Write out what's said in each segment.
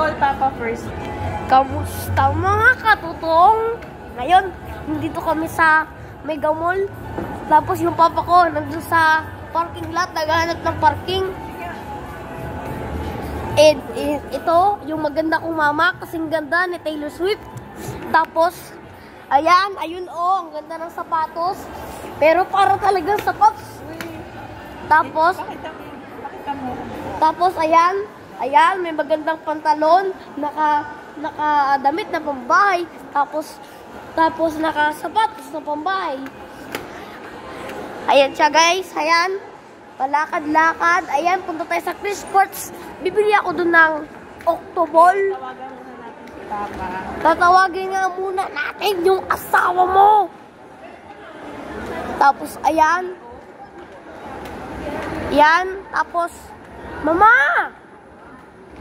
call Papa first. Kamusta mga katutong? Ngayon, nandito kami sa Mega Mall. Tapos yung papa ko nandun sa parking lot, naghahanap ng parking. And ito, yung maganda kong mama, kasing ganda ni Taylor Swift. Tapos, ayan, ayun oh, ang ganda ng sapatos. Pero para talagang sapatos. Tapos, ayan, may magandang pantalon, nakadamit na pambahay, tapos nakasapatos na pambahay. Ayan siya guys, ayan, palakad-lakad, ayan, punta tayo sa Chris Sports, bibili ako dun ng Octoball. Tawagan muna natin si Papa. Tatawagin nga muna natin yung asawa mo. Tapos, ayan, tapos, Mama!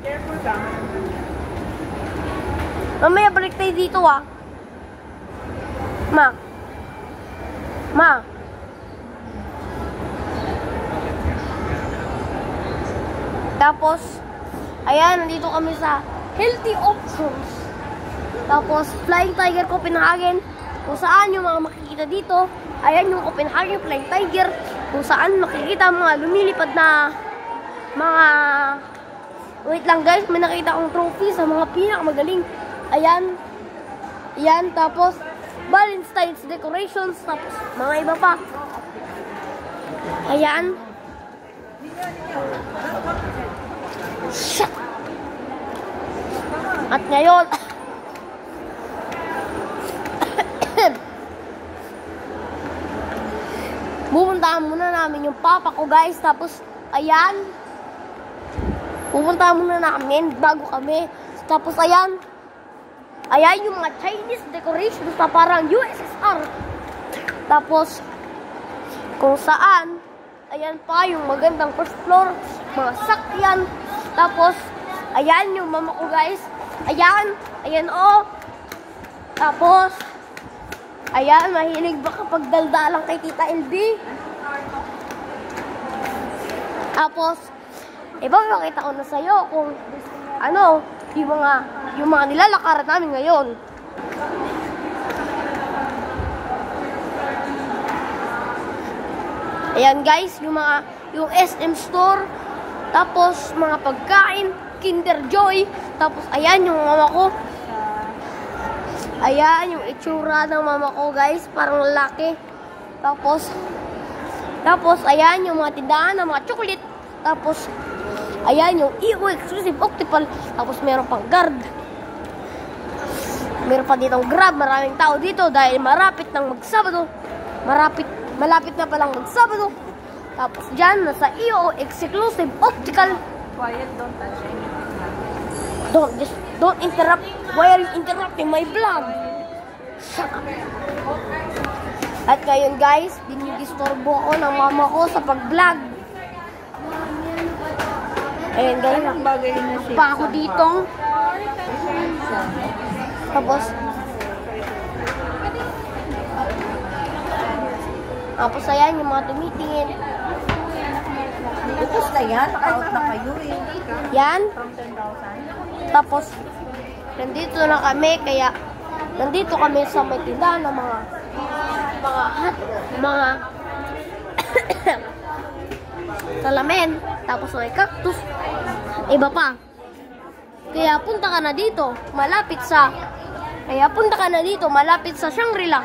Careful ka. Mamaya balik tayo dito ah. Ma. Tapos, ayan, nandito kami sa Healthy Options. Tapos, Flying Tiger Copenhagen. Kung saan yung mga makikita dito, ayan yung Copenhagen Flying Tiger. Kung saan makikita mga lumilipad na mga... Wait lang guys, may nakita akong trophy sa mga pinakamagaling. Ayan, tapos Valentine's decorations, tapos mga iba pa. Ayan. Shut. At ngayon, pupuntahan muna namin yung papa ko guys, tapos ayan. Pupunta muna namin bago kami. Tapos ayan yung mga Chinese decorations na parang USSR. Tapos kung saan, ayan pa yung magandang first floor, mga sakyan. Tapos ayan yung mama ko guys. Ayan oh. Tapos ayan, mahilig ba kapag daldalang kay Tita LB? Tapos ipapakita ko na sa'yo kung ano, yung mga nilalakaran namin ngayon. Ayan guys, yung SM store, tapos mga pagkain, Kinder Joy, tapos ayan yung mama ko. Ayan yung itsura ng mama ko guys, parang lalaki. Tapos ayan yung mga tindahan ng mga chocolate. Tapos ayan yung EO exclusive Octopal. Tapos meron pang guard. Meron pa ditong Grab. Maraming tao dito dahil malapit na palang magsabado. Tapos dyan, nasa EO exclusive optical. Quiet, don't touch anything. Don't interrupt. Why are you interrupting my vlog? Shut up. At ngayon guys, dinidisturbo ako ng mama ko sa pag-vlog. Ayan guys, pa ako ditong. Tapos ayan yung mga tumitingin. Tapos na yan, naka-out na kayo eh. Yan. From 10,000. Tapos, nandito na kami, kaya nandito kami sa may tindahan ng mga salamin. Tapos may cactus. Iba pa. Kaya punta ka na dito, malapit sa Shangri-La.